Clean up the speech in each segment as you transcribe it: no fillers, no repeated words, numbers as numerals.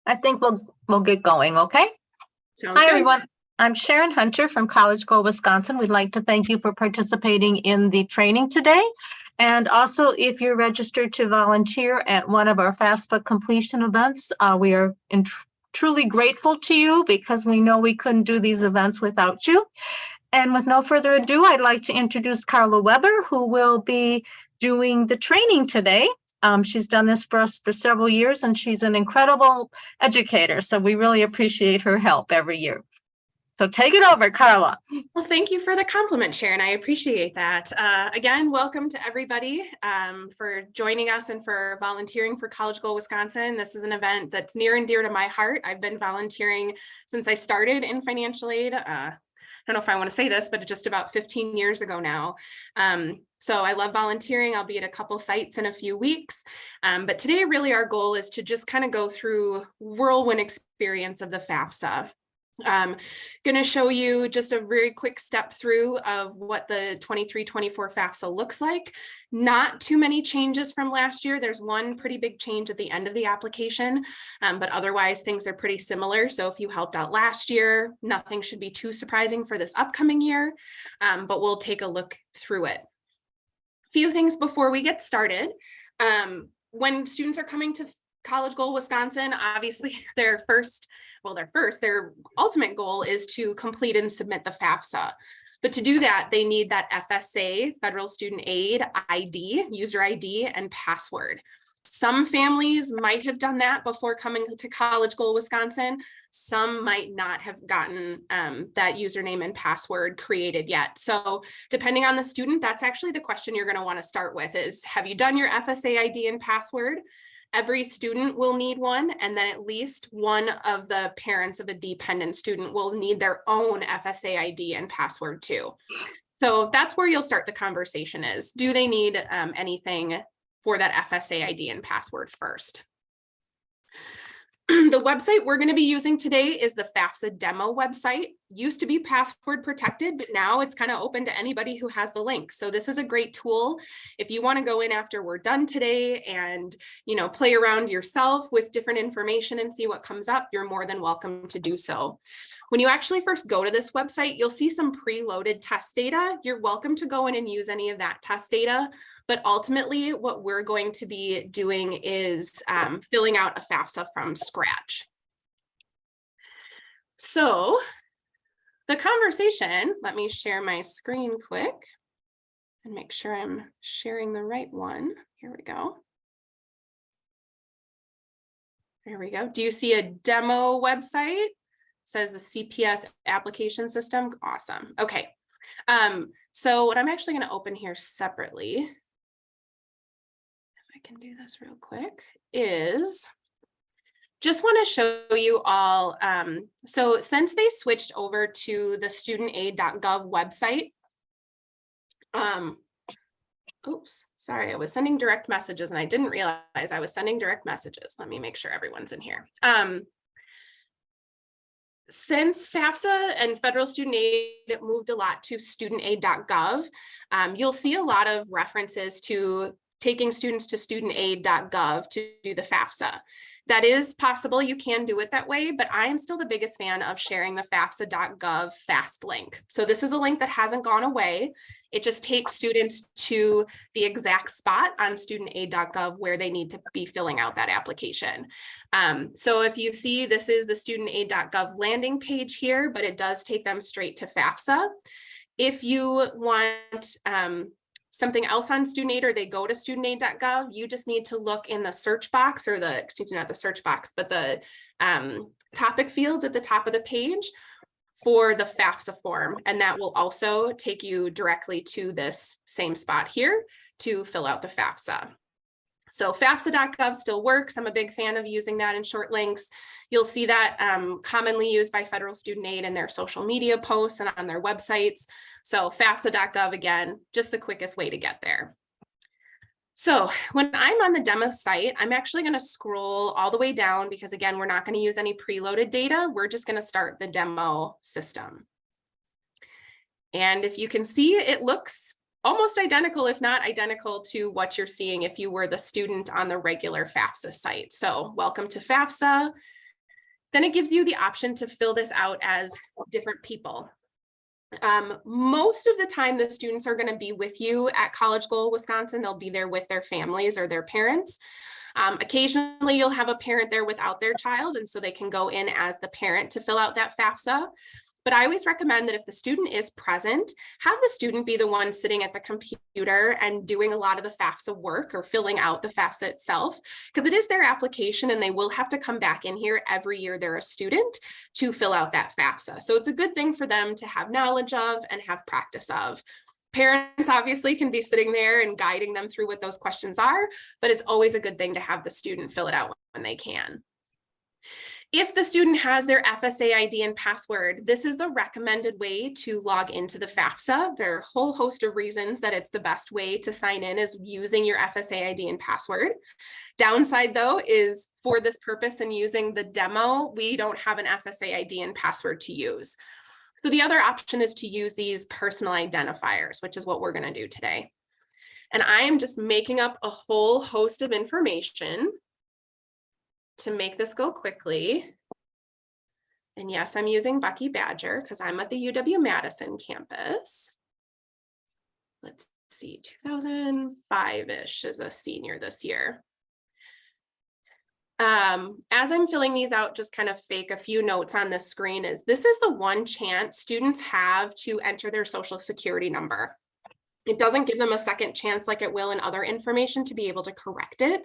I think we'll get going, okay? Sounds Hi, good. everyone. I'm Sharon Hunter from College Goal, Wisconsin. We'd like to thank you for participating in the training today. And also, if you're registered to volunteer at one of our FAFSA completion events, we are truly grateful to you because we know we couldn't do these events without you. And with no further ado, I'd like to introduce Carla Weber, who will be doing the training today. She's done this for us for several years, and she's an incredible educator. So we really appreciate her help every year. So take it over, Carla. Well, thank you for the compliment, Sharon. I appreciate that. Again, welcome to everybody for joining us and for volunteering for College Goal Wisconsin. This is an event that's near and dear to my heart. I've been volunteering since I started in financial aid. I don't know if I want to say this, but just about 15 years ago now. So I love volunteering. I'll be at a couple sites in a few weeks. But today, really, our goal is to just kind of go through whirlwind experience of the FAFSA. Going to show you just a very quick step through of what the 23-24 FAFSA looks like. Not too many changes from last year. There's one pretty big change at the end of the application, but otherwise things are pretty similar. So if you helped out last year, nothing should be too surprising for this upcoming year, but we'll take a look through it. A few things before we get started. When students are coming to College Goal Wisconsin, obviously their ultimate goal is to complete and submit the FAFSA. But to do that, they need that FSA, Federal Student Aid ID, user ID, and password. Some families might have done that before coming to College Goal Wisconsin. Some might not have gotten that username and password created yet. So depending on the student, that's actually the question you're going to want to start with is, have you done your FSA ID and password? Every student will need one, and then at least one of the parents of a dependent student will need their own FSA ID and password too. So that's where you'll start the conversation is, do they need anything for that FSA ID and password first? The website we're going to be using today is the Fafsa Demo website. Used to be password protected, but now it's kind of open to anybody who has the link. So this is a great tool. If you want to go in after we're done today and, play around yourself with different information and see what comes up, you're more than welcome to do so. When you actually first go to this website, you'll see some preloaded test data. You're welcome to go in and use any of that test data. But ultimately, what we're going to be doing is filling out a FAFSA from scratch. So the conversation, let me share my screen quick and make sure I'm sharing the right one. Here we go. There we go. Do you see a demo website? It says the CPS application system. Awesome. Okay. So what I'm actually going to open here separately, if I can do this real quick, is just want to show you all. So since they switched over to the studentaid.gov website, oops, sorry, I was sending direct messages and I didn't realize I was sending direct messages. Let me make sure everyone's in here. Since FAFSA and Federal Student Aid moved a lot to studentaid.gov, you'll see a lot of references to taking students to studentaid.gov to do the FAFSA. That is possible, you can do it that way, but I am still the biggest fan of sharing the fafsa.gov fast link. So this is a link that hasn't gone away. It just takes students to the exact spot on studentaid.gov where they need to be filling out that application. So if you see, this is the studentaid.gov landing page here, but it does take them straight to FAFSA. If you want something else on student aid or they go to studentaid.gov, you just need to look in the search box or the, excuse me, not the search box, but the topic fields at the top of the page for the FAFSA form. And that will also take you directly to this same spot here to fill out the FAFSA. So FAFSA.gov still works. I'm a big fan of using that in short links. You'll see that commonly used by Federal Student Aid in their social media posts and on their websites. So FAFSA.gov, again, just the quickest way to get there. So when I'm on the demo site, I'm actually going to scroll all the way down because, again, we're not going to use any preloaded data. We're just going to start the demo system. And if you can see, it looks almost identical, if not identical, to what you're seeing if you were the student on the regular FAFSA site. So welcome to FAFSA. Then it gives you the option to fill this out as different people. Most of the time, the students are going to be with you at College Goal Wisconsin. They'll be there with their families or their parents. Occasionally, you'll have a parent there without their child, and so they can go in as the parent to fill out that FAFSA. But I always recommend that if the student is present, have the student be the one sitting at the computer and doing a lot of the FAFSA work or filling out the FAFSA itself, because it is their application and they will have to come back in here every year they're a student to fill out that FAFSA. So it's a good thing for them to have knowledge of and have practice of. Parents obviously can be sitting there and guiding them through what those questions are, but it's always a good thing to have the student fill it out when they can. If the student has their FSA ID and password, this is the recommended way to log into the FAFSA. There are a whole host of reasons that it's the best way to sign in is using your FSA ID and password. Downside though is for this purpose and using the demo, we don't have an FSA ID and password to use. So the other option is to use these personal identifiers, which is what we're going to do today. And I am just making up a whole host of information to make this go quickly. And yes, I'm using Bucky Badger because I'm at the UW-Madison campus. Let's see, 2005-ish as a senior this year. As I'm filling these out, just kind of fake a few notes on this screen is this is the one chance students have to enter their social security number. It doesn't give them a second chance like it will in other information to be able to correct it.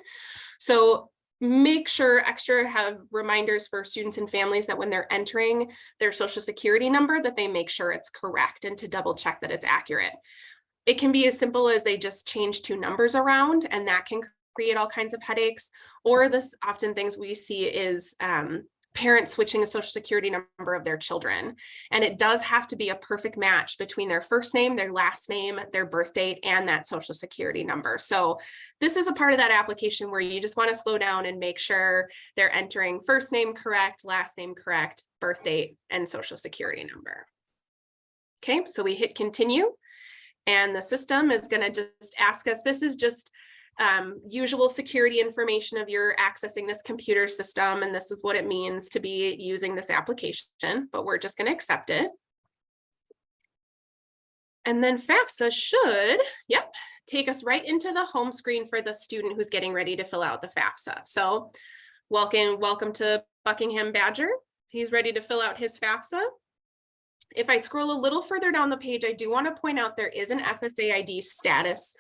So make sure extra have reminders for students and families that when they're entering their social security number, that they make sure it's correct and to double check that it's accurate. It can be as simple as they just change 2 numbers around, and that can create all kinds of headaches. Or this often things we see is parents switching a social security number of their children. And it does have to be a perfect match between their first name, their last name, their birth date, and that social security number. So this is a part of that application where you just want to slow down and make sure they're entering first name correct, last name correct, birth date, and social security number. Okay, so we hit continue, and the system is going to just ask us, this is just usual security information of your accessing this computer system, and this is what it means to be using this application, but we're just going to accept it. And then FAFSA should, take us right into the home screen for the student who's getting ready to fill out the FAFSA. So welcome to Buckingham Badger. He's ready to fill out his FAFSA. If I scroll a little further down the page, I do want to point out there is an FSA ID status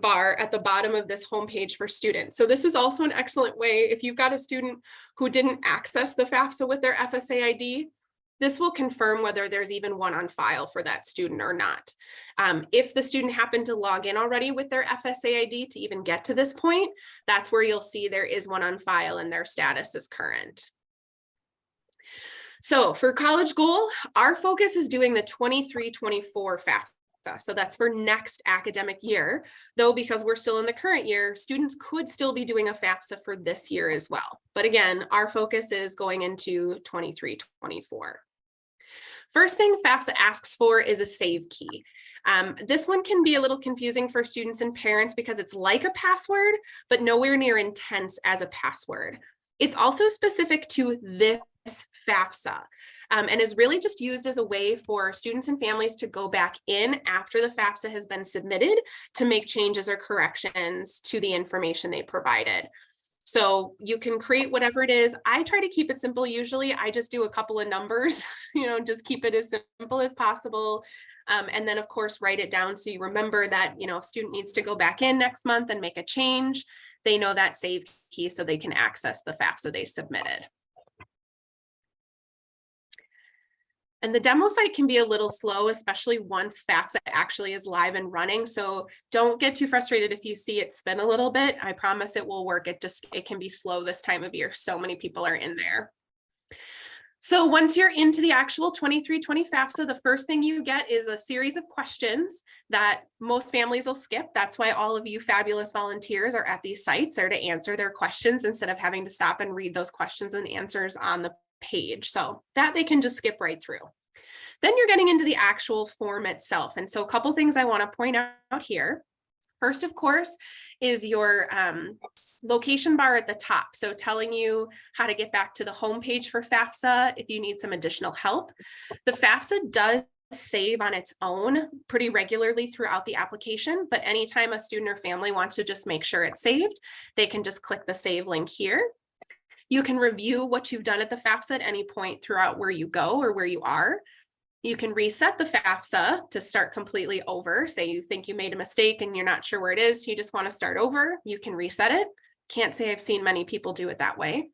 bar at the bottom of this homepage for students. So this is also an excellent way if you've got a student who didn't access the FAFSA with their FSA ID, this will confirm whether there's even one on file for that student or not. If the student happened to log in already with their FSA ID to even get to this point, that's where you'll see there is one on file and their status is current. So for College Goal, our focus is doing the 23-24 FAFSA. So that's for next academic year, though because we're still in the current year, students could still be doing a FAFSA for this year as well. But again, our focus is going into 23-24. First thing FAFSA asks for is a save key. This one can be a little confusing for students and parents because it's like a password, but nowhere near intense as a password. It's also specific to this FAFSA and is really just used as a way for students and families to go back in after the FAFSA has been submitted to make changes or corrections to the information they provided. So you can create whatever it is. I try to keep it simple. Usually I just do a couple of numbers, just keep it as simple as possible. And then of course, write it down so you remember that, a student needs to go back in next month and make a change. They know that save key so they can access the FAFSA they submitted. And the demo site can be a little slow, especially once FAFSA actually is live and running. So don't get too frustrated if you see it spin a little bit. I promise it will work. It can be slow this time of year. So many people are in there. So once you're into the actual 23-20 FAFSA, the first thing you get is a series of questions that most families will skip. That's why all of you fabulous volunteers are at these sites, are to answer their questions instead of having to stop and read those questions and answers on the page. So that they can just skip right through. Then you're getting into the actual form itself. And so a couple things I want to point out here. First, of course, is your location bar at the top. So telling you how to get back to the home page for FAFSA if you need some additional help. The FAFSA does save on its own pretty regularly throughout the application, but anytime a student or family wants to just make sure it's saved, they can just click the save link here. You can review what you've done at the FAFSA at any point throughout where you go or where you are. You can reset the FAFSA to start completely over. Say you think you made a mistake and you're not sure where it is, you just want to start over, you can reset it. Can't say I've seen many people do it that way.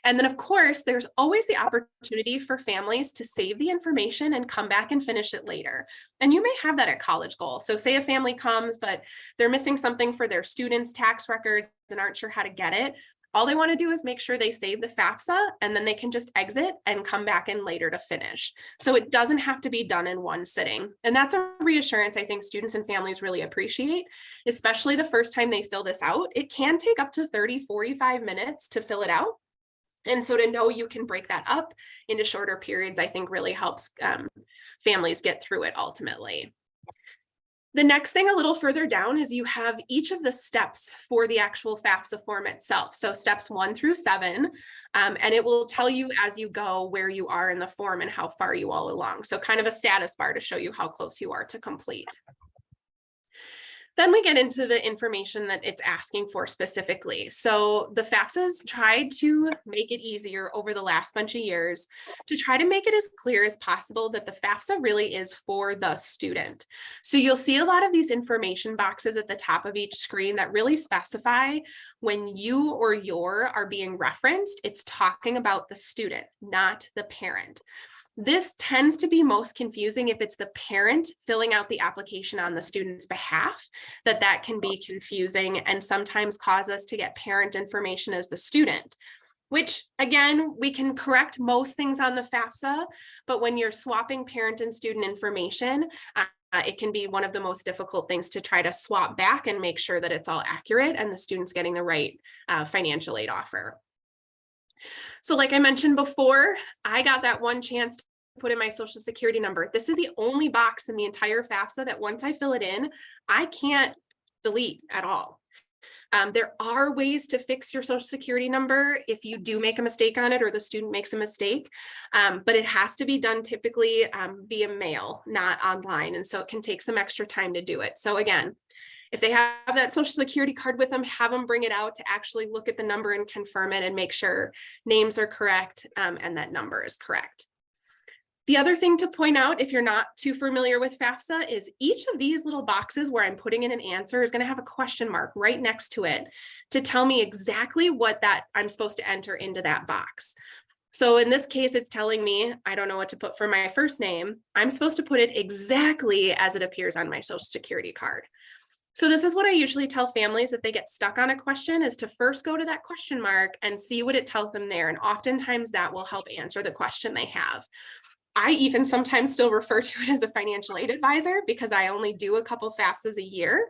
And then, of course, there's always the opportunity for families to save the information and come back and finish it later. And you may have that at College Goal. So say a family comes, but they're missing something for their students' tax records and aren't sure how to get it. All they want to do is make sure they save the FAFSA, and then they can just exit and come back in later to finish. So it doesn't have to be done in one sitting. And that's a reassurance I think students and families really appreciate, especially the first time they fill this out. It can take up to 30-45 minutes to fill it out. And so to know you can break that up into shorter periods, I think really helps families get through it ultimately. The next thing a little further down is you have each of the steps for the actual FAFSA form itself. So steps 1 through 7, and it will tell you as you go where you are in the form and how far you all along. So kind of a status bar to show you how close you are to complete. Then we get into the information that it's asking for specifically. So the FAFSA's tried to make it easier over the last bunch of years to try to make it as clear as possible that the FAFSA really is for the student. So you'll see a lot of these information boxes at the top of each screen that really specify when you or your are being referenced, it's talking about the student, not the parent. This tends to be most confusing if it's the parent filling out the application on the student's behalf, that can be confusing and sometimes cause us to get parent information as the student, which again, we can correct most things on the FAFSA, but when you're swapping parent and student information, it can be one of the most difficult things to try to swap back and make sure that it's all accurate and the student's getting the right financial aid offer. So like I mentioned before, I got that one chance to put in my social security number. This is the only box in the entire FAFSA that once I fill it in, I can't delete at all. There are ways to fix your social security number if you do make a mistake on it or the student makes a mistake, but it has to be done typically via mail, not online. And so it can take some extra time to do it. So again, if they have that social security card with them, have them bring it out to actually look at the number and confirm it and make sure names are correct and that number is correct. The other thing to point out, if you're not too familiar with FAFSA, is each of these little boxes where I'm putting in an answer is going to have a question mark right next to it to tell me exactly what that I'm supposed to enter into that box. So in this case, it's telling me, I don't know what to put for my first name. I'm supposed to put it exactly as it appears on my social security card. So this is what I usually tell families if they get stuck on a question, is to first go to that question mark and see what it tells them there. And oftentimes that will help answer the question they have. I even sometimes still refer to it as a financial aid advisor because I only do a couple FAFSAs a year,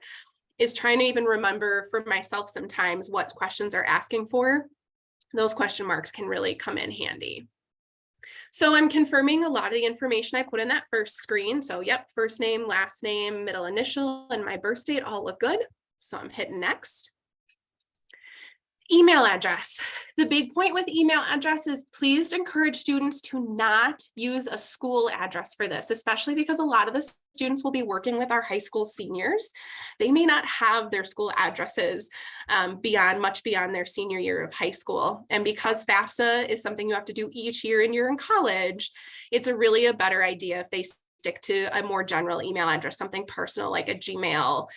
is trying to even remember for myself sometimes what questions are asking for. Those question marks can really come in handy. So I'm confirming a lot of the information I put in that first screen. So yep, first name, last name, middle initial, and my birth date all look good. So I'm hitting next. Email address. The big point with email address is please encourage students to not use a school address for this, especially because a lot of the students will be working with our high school seniors. They may not have their school addresses much beyond their senior year of high school. And because FAFSA is something you have to do each year and you're in college, it's really a better idea if they stick to a more general email address, something personal like a Gmail,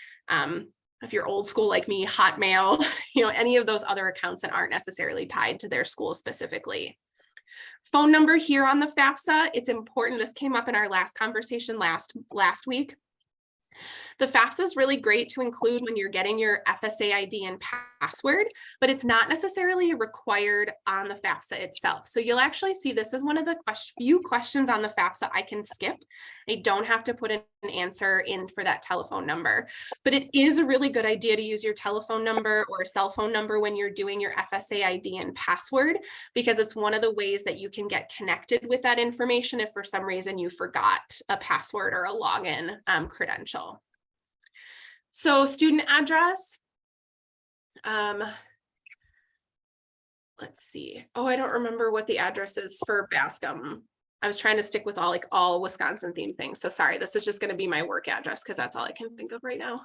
if you're old school like me, Hotmail, any of those other accounts that aren't necessarily tied to their school specifically. Phone number here on the FAFSA, it's important. This came up in our last conversation last week. The FAFSA is really great to include when you're getting your FSA ID and password, but it's not necessarily required on the FAFSA itself. So you'll actually see this is one of the few questions on the FAFSA I can skip. I don't have to put an answer in for that telephone number, but it is a really good idea to use your telephone number or cell phone number when you're doing your FSA ID and password, because it's one of the ways that you can get connected with that information if for some reason you forgot a password or a login credential. So student address, let's see. Oh, I don't remember what the address is for Bascom. I was trying to stick with all Wisconsin themed things. So sorry, this is just going to be my work address because that's all I can think of right now.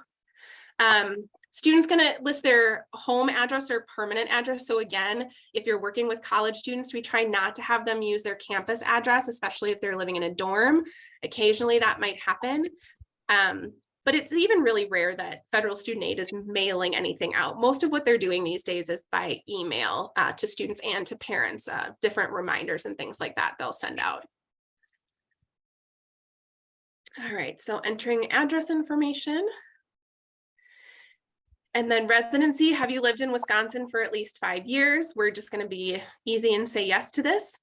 Students going to list their home address or permanent address. So again, if you're working with college students, we try not to have them use their campus address, especially if they're living in a dorm. Occasionally that might happen. But it's even really rare that federal student aid is mailing anything out. Most of what they're doing these days is by email to students and to parents, different reminders and things like that they'll send out. All right, so entering address information. And then residency, have you lived in Wisconsin for at least 5 years? We're just going to be easy and say yes to this.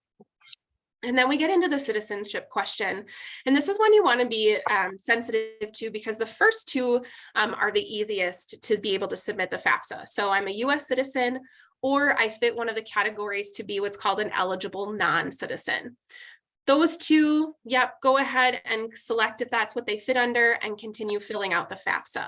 And then we get into the citizenship question. And this is one you want to be sensitive to because the first two are the easiest to be able to submit the FAFSA. So I'm a US citizen, or I fit one of the categories to be what's called an eligible non-citizen. Those two, yep, go ahead and select if that's what they fit under and continue filling out the FAFSA.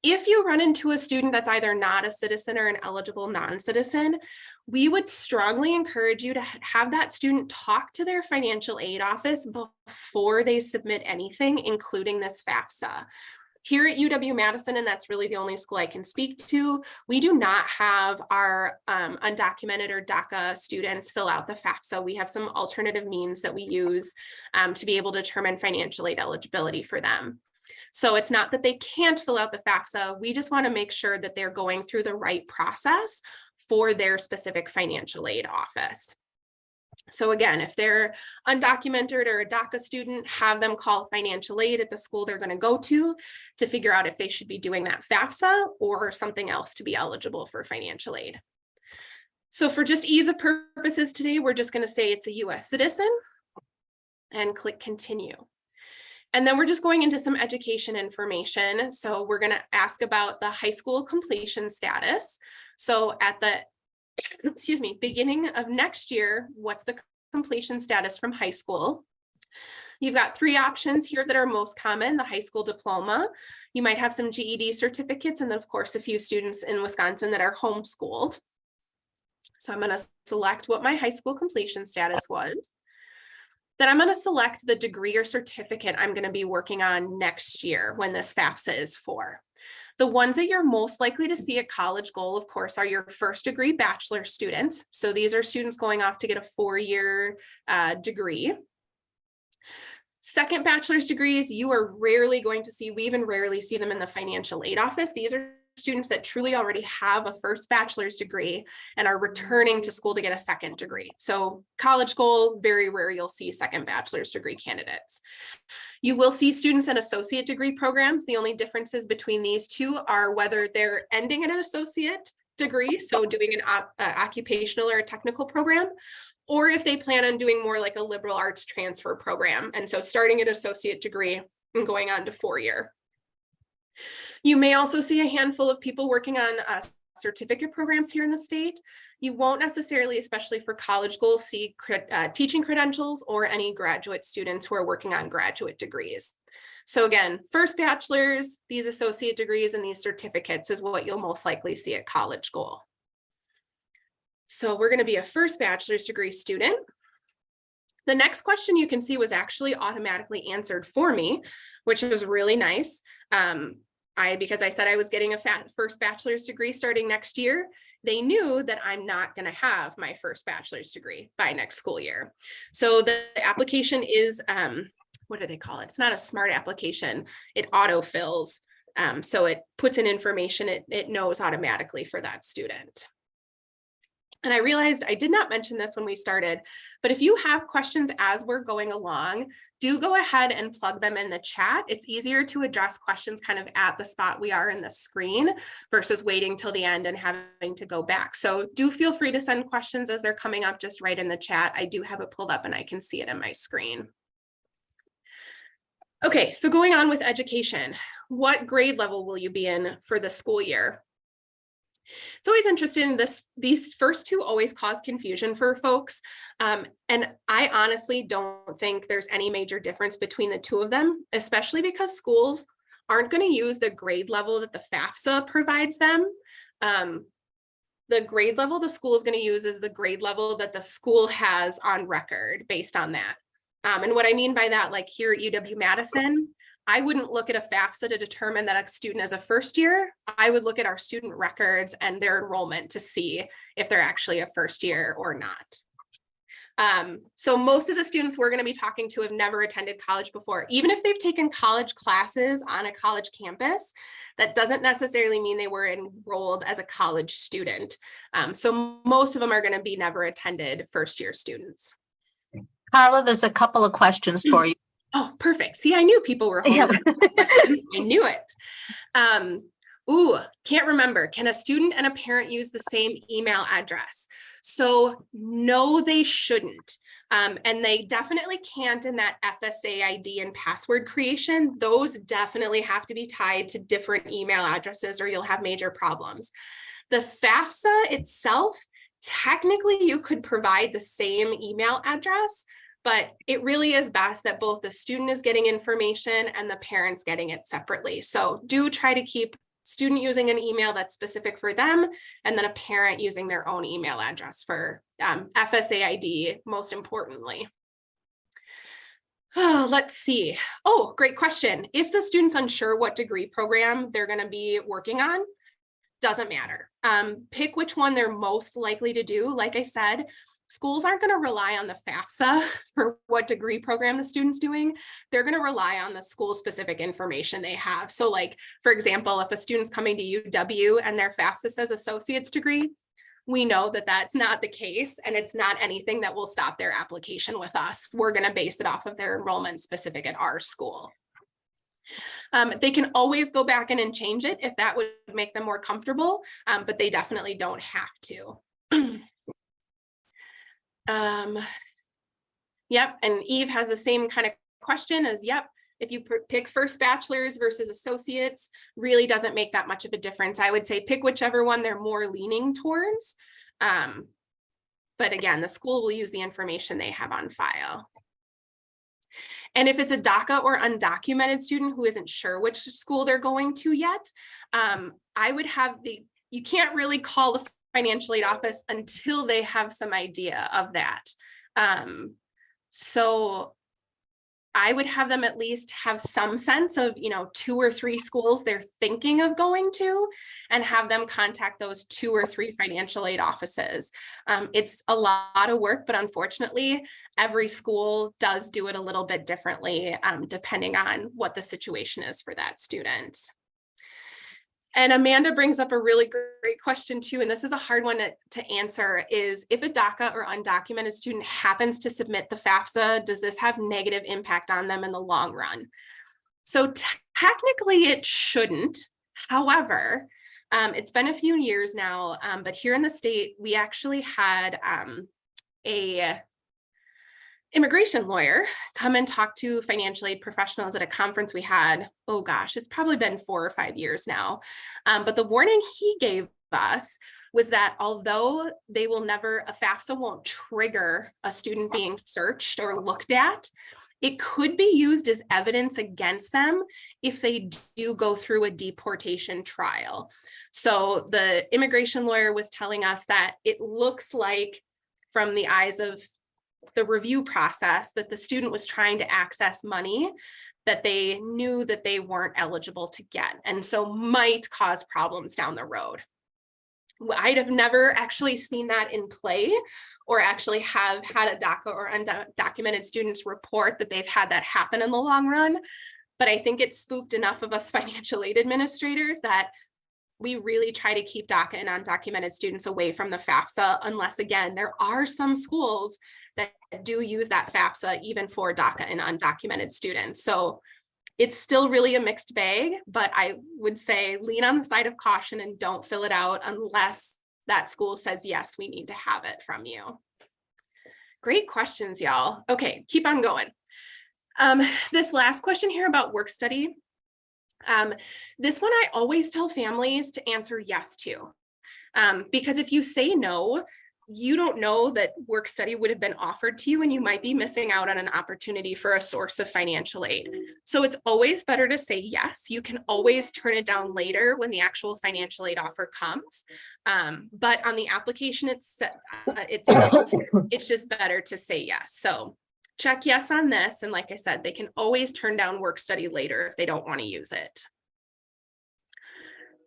If you run into a student that's either not a citizen or an eligible non-citizen, we would strongly encourage you to have that student talk to their financial aid office before they submit anything, including this FAFSA. Here at UW-Madison, and that's really the only school I can speak to, we do not have our undocumented or DACA students fill out the FAFSA. We have some alternative means that we use to be able to determine financial aid eligibility for them. So it's not that they can't fill out the FAFSA, we just want to make sure that they're going through the right process for their specific financial aid office. So again, if they're undocumented or a DACA student, have them call financial aid at the school they're going to go to figure out if they should be doing that FAFSA or something else to be eligible for financial aid. So for just ease of purposes today, we're just going to say it's a US citizen and click continue. And then we're just going into some education information. So we're going to ask about the high school completion status. So at the, beginning of next year, what's the completion status from high school? You've got 3 options here that are most common: the high school diploma. You might have some GED certificates, and then of course, a few students in Wisconsin that are homeschooled. So I'm going to select what my high school completion status was. Then I'm going to select the degree or certificate I'm going to be working on next year when this FAFSA is for. The ones that you're most likely to see at College Goal, of course, are your first degree bachelor students. So these are students going off to get a 4-year degree. Second bachelor's degrees, you are rarely going to see, we even rarely see them in the financial aid office. These are students that truly already have a first bachelor's degree and are returning to school to get a second degree. So College Goal, very rare you'll see second bachelor's degree candidates. You will see students in associate degree programs. The only differences between these two are whether they're ending an associate degree, so doing an occupational or a technical program, or if they plan on doing more like a liberal arts transfer program. And so starting an associate degree and going on to 4-year. You may also see a handful of people working on certificate programs here in the state. You won't necessarily, especially for College Goal, see teaching credentials or any graduate students who are working on graduate degrees. So again, first bachelor's, these associate degrees, and these certificates is what you'll most likely see at College Goal. So we're going to be a first bachelor's degree student. The next question you can see was actually automatically answered for me, which was really nice. Because I said I was getting a first bachelor's degree starting next year, they knew that I'm not going to have my first bachelor's degree by next school year. So the application is, what do they call it? It's not a smart application. It autofills. So it puts in information it knows automatically for that student. And I realized I did not mention this when we started, but if you have questions as we're going along, do go ahead and plug them in the chat. It's easier to address questions kind of at the spot we are in the screen versus waiting till the end and having to go back. So do feel free to send questions as they're coming up just right in the chat. I do have it pulled up and I can see it in my screen. Okay, so going on with education, what grade level will you be in for the school year? It's always interesting. These first two always cause confusion for folks. And I honestly don't think there's any major difference between the two of them, especially because schools aren't going to use the grade level that the FAFSA provides them. The grade level the school is going to use is the grade level that the school has on record based on that. And what I mean by that, like here at UW-Madison, I wouldn't look at a FAFSA to determine that a student is a first year. I would look at our student records and their enrollment to see if they're actually a first year or not. So most of the students we're going to be talking to have never attended college before. Even if they've taken college classes on a college campus, that doesn't necessarily mean they were enrolled as a college student. So most of them are going to be never attended first year students. Carla, there's a couple of questions for you. Oh, perfect. See, I knew people were home. Yeah. I knew it. Ooh, can't remember. Can a student and a parent use the same email address? So no, they shouldn't. And they definitely can't in that FSA ID and password creation. Those definitely have to be tied to different email addresses or you'll have major problems. The FAFSA itself, technically you could provide the same email address, but it really is best that both the student is getting information and the parents getting it separately. So do try to keep student using an email that's specific for them, and then a parent using their own email address for FSA ID, most importantly. Oh, let's see. Oh, great question. If the student's unsure what degree program they're going to be working on, doesn't matter. Pick which one they're most likely to do. Like I said, schools aren't going to rely on the FAFSA for what degree program the student's doing. They're going to rely on the school specific information they have. So like, for example, if a student's coming to UW and their FAFSA says associate's degree, we know that that's not the case and it's not anything that will stop their application with us. We're going to base it off of their enrollment specific at our school. They can always go back in and change it if that would make them more comfortable, but they definitely don't have to. Yep, and Eve has the same kind of question as, yep, if you pick first bachelor's versus associates, really doesn't make that much of a difference. I would say pick whichever one they're more leaning towards. But again, the school will use the information they have on file. And if it's a DACA or undocumented student who isn't sure which school they're going to yet, I would have you can't really call the financial aid office until they have some idea of that. So I would have them at least have some sense of, 2 or 3 schools they're thinking of going to and have them contact those 2 or 3 financial aid offices. It's a lot of work, but unfortunately, every school does do it a little bit differently, depending on what the situation is for that student. And Amanda brings up a really great question too, and this is a hard one to answer, is if a DACA or undocumented student happens to submit the FAFSA, does this have negative impact on them in the long run? So technically it shouldn't. However, it's been a few years now, but here in the state, we actually had a immigration lawyer come and talk to financial aid professionals at a conference we had. Oh gosh, it's probably been 4 or 5 years now. But the warning he gave us was that although they will never, a FAFSA won't trigger a student being searched or looked at, it could be used as evidence against them if they do go through a deportation trial. So the immigration lawyer was telling us that it looks like, from the eyes of the review process, that the student was trying to access money that they knew that they weren't eligible to get, and so might cause problems down the road. I'd have never actually seen that in play or actually have had a DACA or undocumented students report that they've had that happen in the long run. But I think it spooked enough of us financial aid administrators that we really try to keep DACA and undocumented students away from the FAFSA, unless, again, there are some schools that do use that FAFSA even for DACA and undocumented students. So it's still really a mixed bag, but I would say lean on the side of caution and don't fill it out unless that school says, yes, we need to have it from you. Great questions, y'all. Okay, keep on going. This last question here about work study. This one I always tell families to answer yes to, because if you say no, you don't know that work study would have been offered to you and you might be missing out on an opportunity for a source of financial aid. So it's always better to say yes. You can always turn it down later when the actual financial aid offer comes. But on the application itself, it's just better to say yes. So check yes on this. And like I said, they can always turn down work study later if they don't want to use it.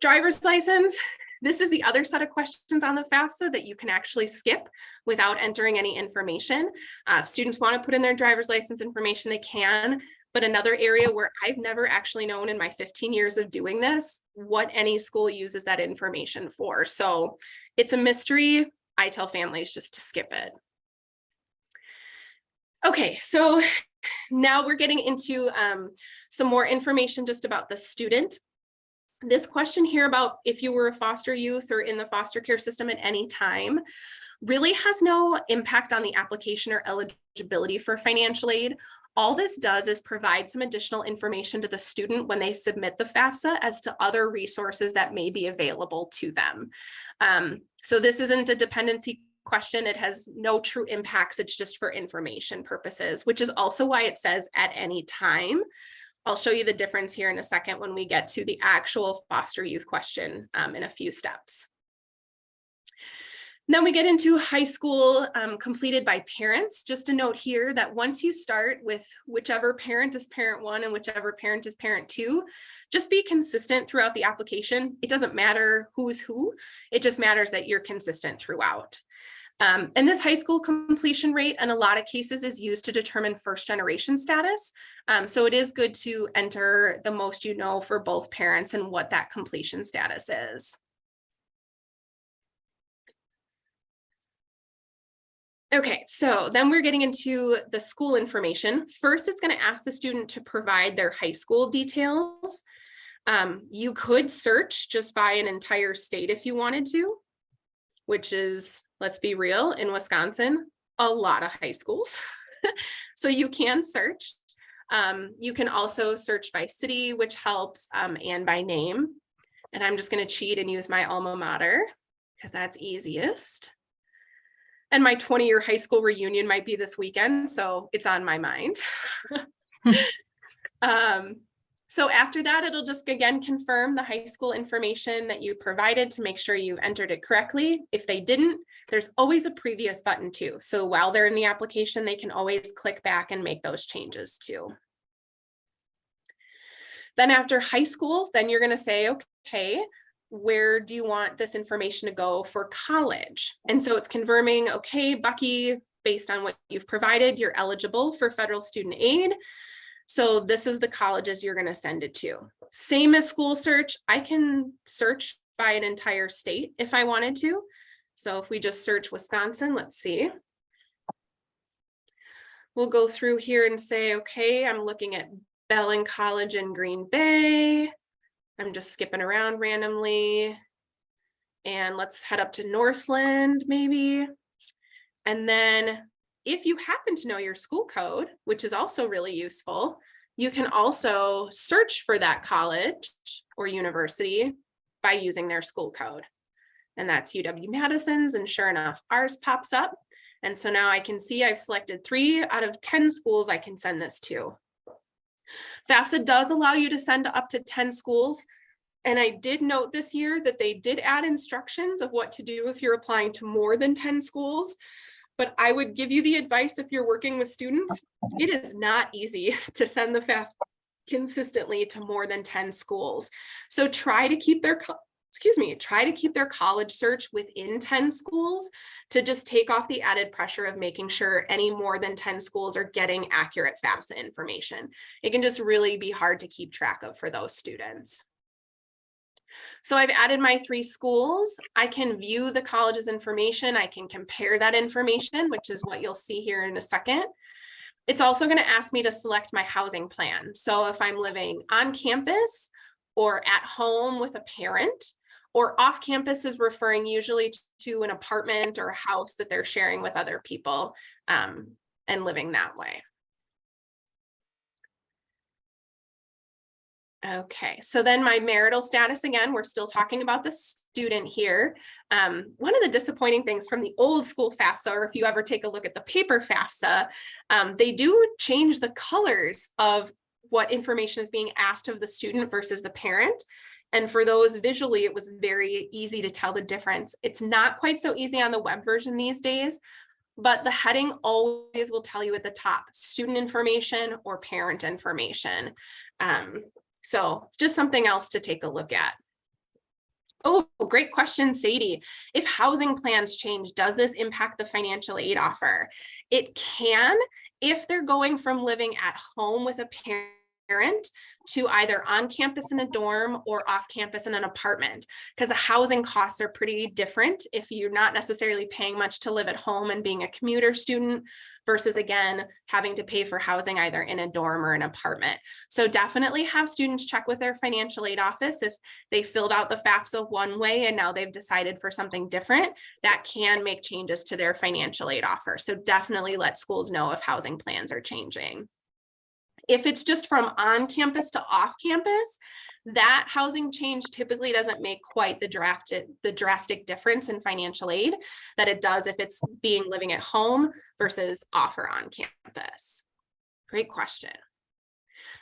Driver's license. This is the other set of questions on the FAFSA that you can actually skip without entering any information. If students want to put in their driver's license information, they can. But another area where I've never actually known in my 15 years of doing this, what any school uses that information for. So it's a mystery. I tell families just to skip it. Okay, so now we're getting into some more information just about the student. This question here about if you were a foster youth or in the foster care system at any time really has no impact on the application or eligibility for financial aid. All this does is provide some additional information to the student when they submit the FAFSA as to other resources that may be available to them. So this isn't a dependency question. It has no true impacts. It's just for information purposes, which is also why it says at any time. I'll show you the difference here in a second when we get to the actual foster youth question in a few steps. Then we get into high school completed by parents. Just a note here that once you start with whichever parent is parent 1 and whichever parent is parent 2, just be consistent throughout the application. It doesn't matter who's who. It just matters that you're consistent throughout. And this high school completion rate in a lot of cases is used to determine first generation status. So it is good to enter the most you know for both parents and what that completion status is. Okay, so then we're getting into the school information. First, it's going to ask the student to provide their high school details. You could search just by an entire state if you wanted to, which is, let's be real, in Wisconsin, a lot of high schools. So you can search. You can also search by city, which helps, and by name. And I'm just going to cheat and use my alma mater because that's easiest. And my 20-year high school reunion might be this weekend, so it's on my mind. So after that, it'll just again confirm the high school information that you provided to make sure you entered it correctly. If they didn't, there's always a previous button too. So while they're in the application, they can always click back and make those changes too. Then after high school, then you're going to say, okay, where do you want this information to go for college? And so it's confirming, okay, Bucky, based on what you've provided, you're eligible for federal student aid. So this is the colleges you're going to send it to. Same as school search. I can search by an entire state if I wanted to. So if we just search Wisconsin, let's see. We'll go through here and say, okay, I'm looking at Bellin College in Green Bay. I'm just skipping around randomly. And let's head up to Northland maybe. And then if you happen to know your school code, which is also really useful, you can also search for that college or university by using their school code. And that's UW-Madison's, and sure enough, ours pops up. And so now I can see I've selected 3 out of 10 schools I can send this to. FAFSA does allow you to send up to 10 schools. And I did note this year that they did add instructions of what to do if you're applying to more than 10 schools. But I would give you the advice if you're working with students, it is not easy to send the FAFSA consistently to more than 10 schools. So try to keep their college search within 10 schools to just take off the added pressure of making sure any more than 10 schools are getting accurate FAFSA information. It can just really be hard to keep track of for those students. So I've added my 3 schools. I can view the college's information. I can compare that information, which is what you'll see here in a second. It's also going to ask me to select my housing plan. So if I'm living on campus or at home with a parent, or off campus is referring usually to an apartment or a house that they're sharing with other people and living that way. Okay, so then my marital status, again, we're still talking about the student here. One of the disappointing things from the old school FAFSA, or if you ever take a look at the paper FAFSA, they do change the colors of what information is being asked of the student versus the parent. And for those visually, it was very easy to tell the difference. It's not quite so easy on the web version these days, but the heading always will tell you at the top, student information or parent information. So just something else to take a look at. Oh, great question, Sadie. If housing plans change, does this impact the financial aid offer? It can, if they're going from living at home with a parent to either on campus in a dorm or off campus in an apartment, because the housing costs are pretty different if you're not necessarily paying much to live at home and being a commuter student versus, again, having to pay for housing either in a dorm or an apartment. So definitely have students check with their financial aid office if they filled out the FAFSA one way and now they've decided for something different, that can make changes to their financial aid offer. So definitely let schools know if housing plans are changing. If it's just from on campus to off campus, that housing change typically doesn't make quite the drastic difference in financial aid that it does if it's living at home versus off or on campus. Great question.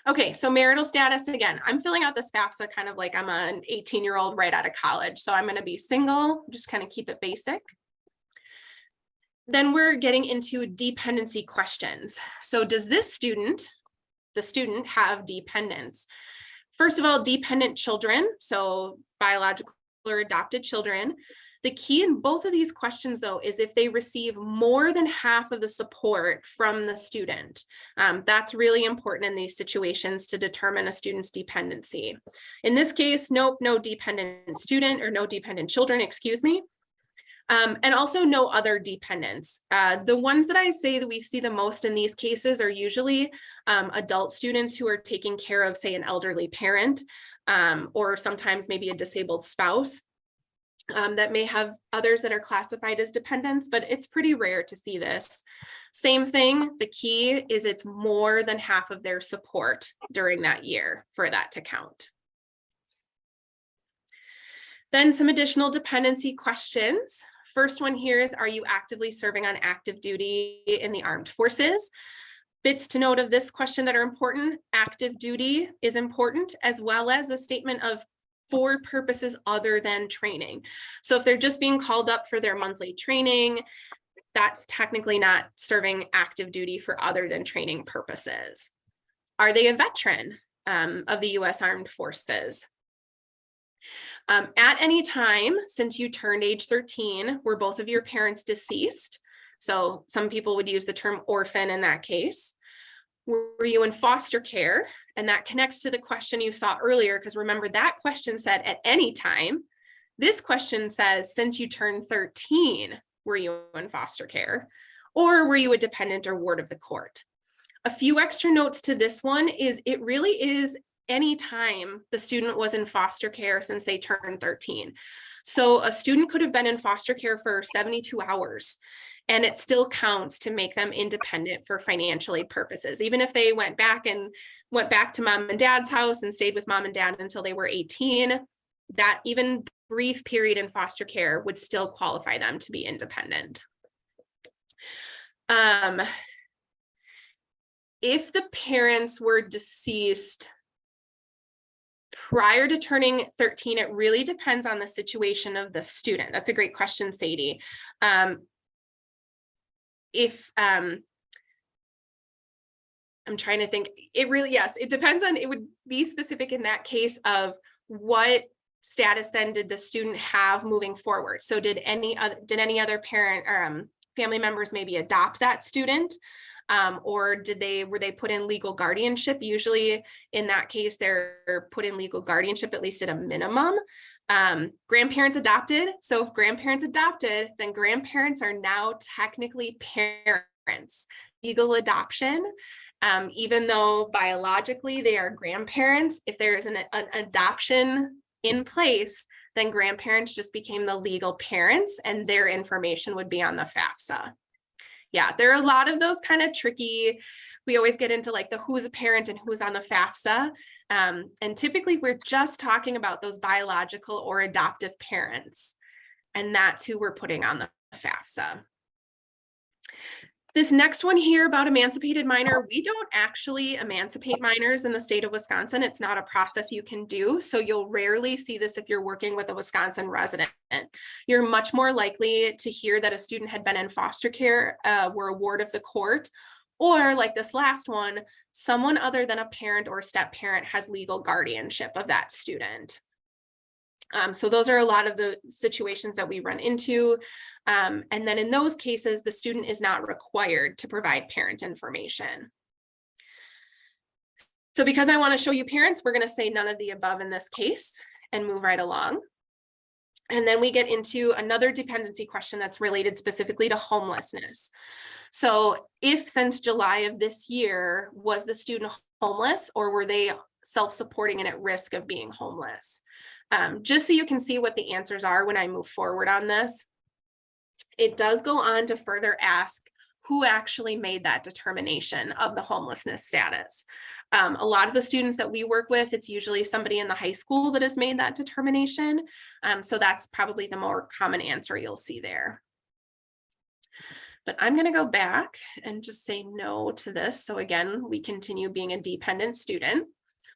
Okay, so marital status, again, I'm filling out this FAFSA kind of like I'm an 18-year-old right out of college. So I'm going to be single, just kind of keep it basic. Then we're getting into dependency questions. So does this student, the student, have dependents? First of all, dependent children, so biological or adopted children. The key in both of these questions, though, is if they receive more than half of the support from the student. That's really important in these situations to determine a student's dependency. In this case, nope, no dependent student or no dependent children, excuse me. And also no other dependents. The ones that I say that we see the most in these cases are usually adult students who are taking care of, say, an elderly parent, or sometimes maybe a disabled spouse that may have others that are classified as dependents, but it's pretty rare to see this. Same thing, the key is it's more than half of their support during that year for that to count. Then some additional dependency questions. First one here is, are you actively serving on active duty in the armed forces? Bits to note of this question that are important. Active duty is important, as well as a statement of for purposes other than training. So if they're just being called up for their monthly training, that's technically not serving active duty for other than training purposes. Are they a veteran of the U.S. Armed Forces? At any time since you turned age 13, were both of your parents deceased? So some people would use the term orphan in that case. Were you in foster care? And that connects to the question you saw earlier, because remember that question said at any time. This question says, since you turned 13, were you in foster care? Or were you a dependent or ward of the court? A few extra notes to this one is it really is anytime the student was in foster care since they turned 13. So a student could have been in foster care for 72 hours and it still counts to make them independent for financial aid purposes. Even if they went back to mom and dad's house and stayed with mom and dad until they were 18, that even brief period in foster care would still qualify them to be independent. If the parents were deceased prior to turning 13, it really depends on the situation of the student. That's a great question, Sadie. I'm trying to think, it depends on, it would be specific in that case of what status then did the student have moving forward. So did any other parent or family members maybe adopt that student? Or were they put in legal guardianship? Usually in that case, they're put in legal guardianship, at least at a minimum. Grandparents adopted. So if grandparents adopted, then grandparents are now technically parents. Legal adoption, even though biologically they are grandparents, if there is an adoption in place, then grandparents just became the legal parents and their information would be on the FAFSA. Yeah, there are a lot of those kind of tricky, we always get into like the who's a parent and who's on the FAFSA. And typically we're just talking about those biological or adoptive parents. And that's who we're putting on the FAFSA. This next one here about emancipated minor, we don't actually emancipate minors in the state of Wisconsin. It's not a process you can do. So you'll rarely see this if you're working with a Wisconsin resident. You're much more likely to hear that a student had been in foster care, were a ward of the court, or like this last one, someone other than a parent or step parent has legal guardianship of that student. So those are a lot of the situations that we run into. And then in those cases, the student is not required to provide parent information. So because I want to show you parents, we're going to say none of the above in this case and move right along. And then we get into another dependency question that's related specifically to homelessness. So if since July of this year, was the student homeless or were they self-supporting and at risk of being homeless? Just so you can see what the answers are when I move forward on this. It does go on to further ask who actually made that determination of the homelessness status. A lot of the students that we work with, it's usually somebody in the high school that has made that determination. So that's probably the more common answer you'll see there. But I'm going to go back and just say no to this. So again, we continue being a dependent student,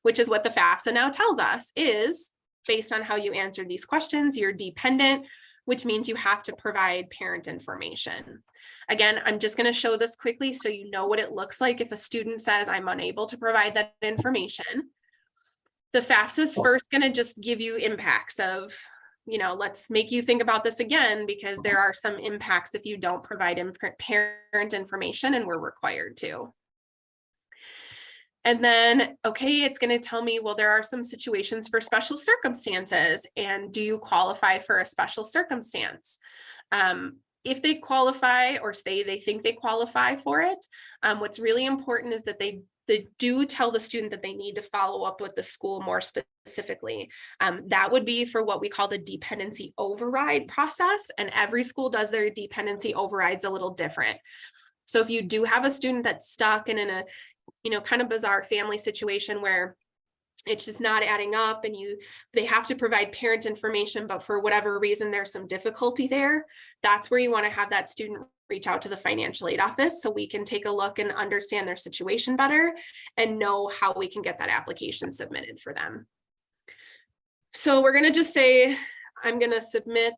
which is what the FAFSA now tells us is based on how you answered these questions, you're dependent, which means you have to provide parent information. Again, I'm just going to show this quickly so you know what it looks like if a student says I'm unable to provide that information. The FAFSA is first going to just give you impacts of, you know, let's make you think about this again, because there are some impacts if you don't provide parent information and we're required to. And then, okay, it's going to tell me, well, there are some situations for special circumstances. And do you qualify for a special circumstance? If they qualify or say they think they qualify for it, what's really important is that they do tell the student that they need to follow up with the school more specifically. That would be for what we call the dependency override process. And every school does their dependency overrides a little different. So if you do have a student that's stuck and in a kind of bizarre family situation where it's just not adding up and they have to provide parent information, but for whatever reason, there's some difficulty there. That's where you want to have that student reach out to the financial aid office so we can take a look and understand their situation better and know how we can get that application submitted for them. So we're going to just say, I'm going to submit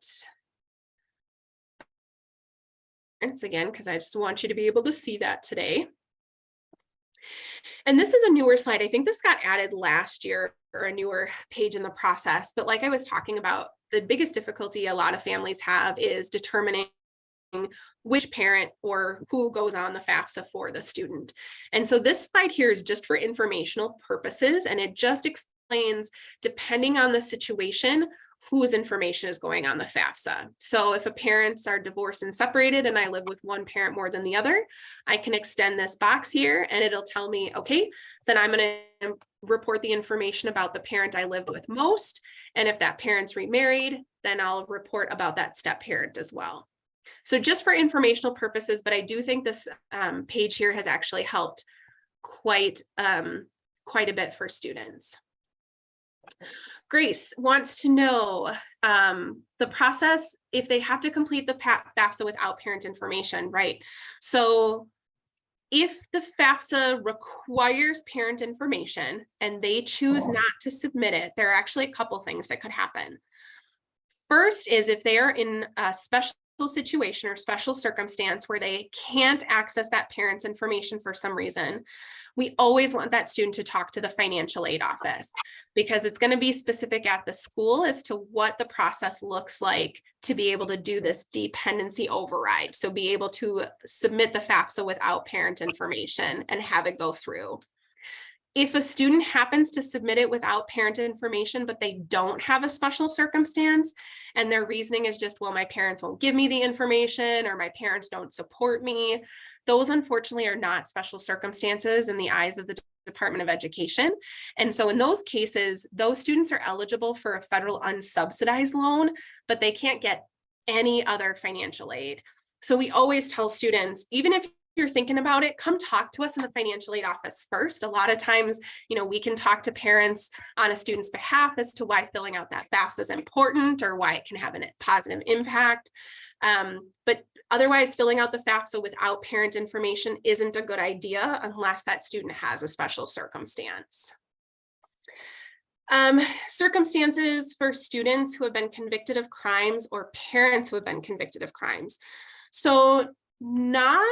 again, because I just want you to be able to see that today. And this is a newer slide. I think this got added last year or a newer page in the process. But like I was talking about, the biggest difficulty a lot of families have is determining which parent or who goes on the FAFSA for the student. And so this slide here is just for informational purposes. And it just explains, depending on the situation, whose information is going on the FAFSA. So if parents are divorced and separated and I live with one parent more than the other, I can extend this box here and it'll tell me, okay, then I'm going to report the information about the parent I lived with most. And if that parent's remarried, then I'll report about that step parent as well. So just for informational purposes, but I do think this page here has actually helped quite a bit for students. Grace wants to know the process if they have to complete the FAFSA without parent information, right? So if the FAFSA requires parent information and they choose not to submit it, there are actually a couple things that could happen. First is if they are in a special situation or special circumstance where they can't access that parent's information for some reason, we always want that student to talk to the financial aid office, because it's going to be specific at the school as to what the process looks like to be able to do this dependency override. So be able to submit the FAFSA without parent information and have it go through. If a student happens to submit it without parent information, but they don't have a special circumstance, and their reasoning is just, well, my parents won't give me the information, or my parents don't support me, those unfortunately are not special circumstances in the eyes of the Department of Education. And so in those cases, those students are eligible for a federal unsubsidized loan, but they can't get any other financial aid. So we always tell students, even if you're thinking about it, come talk to us in the financial aid office first. A lot of times, we can talk to parents on a student's behalf as to why filling out that FAFSA is important or why it can have a positive impact. But otherwise, filling out the FAFSA without parent information isn't a good idea unless that student has a special circumstance. Circumstances for students who have been convicted of crimes or parents who have been convicted of crimes. So not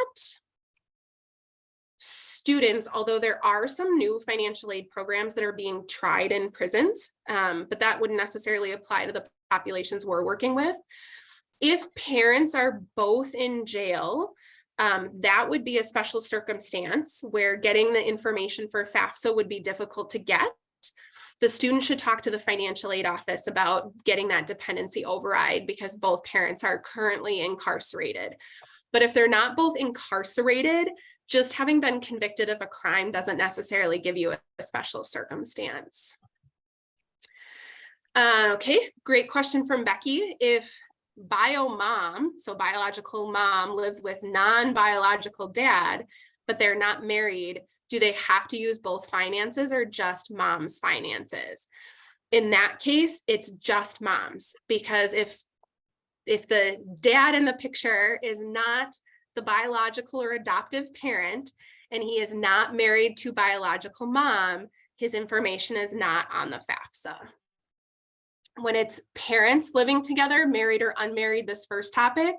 students, although there are some new financial aid programs that are being tried in prisons, but that wouldn't necessarily apply to the populations we're working with. If parents are both in jail, that would be a special circumstance where getting the information for FAFSA would be difficult to get. The student should talk to the financial aid office about getting that dependency override because both parents are currently incarcerated. But if they're not both incarcerated, just having been convicted of a crime doesn't necessarily give you a special circumstance. Okay, great question from Becky. If bio mom, so biological mom, lives with non-biological dad, but they're not married, do they have to use both finances or just mom's finances? In that case, it's just mom's, because if the dad in the picture is not the biological or adoptive parent, and he is not married to biological mom, his information is not on the FAFSA. When it's parents living together, married or unmarried, this first topic,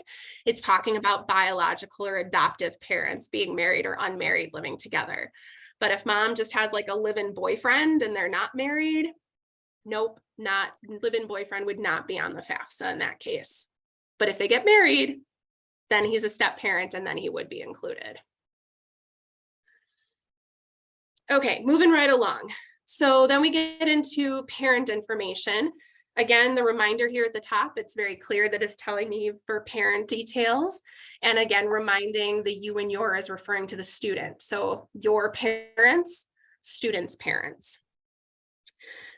it's talking about biological or adoptive parents being married or unmarried living together. But if mom just has like a live-in boyfriend and they're not married, nope, not live-in boyfriend would not be on the FAFSA in that case. But if they get married, then he's a step parent and then he would be included. Okay, moving right along. So then we get into parent information. Again, the reminder here at the top, it's very clear that it's telling me for parent details. And again, reminding the you and your is referring to the student. So your parents, student's parents.